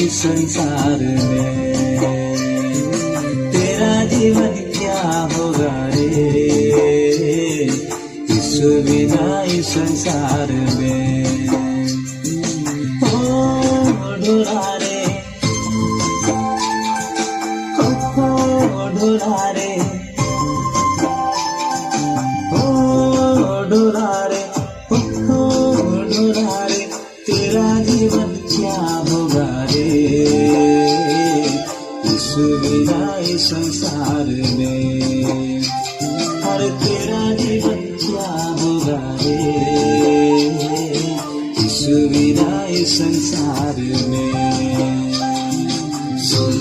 इस संसार में, तेरा जीवन क्या होगा रे यीशु बिना इस संसार में। ओ ढोला रे, ओ ढोला रे, ओ ढोला रे, ओ ढोला रे, तेरा जीवन क्या होगा रे यीशु बिना इस संसार में। अरे तेरा जीवन क्या होगा रे यीशु बिना इस संसार में। सुन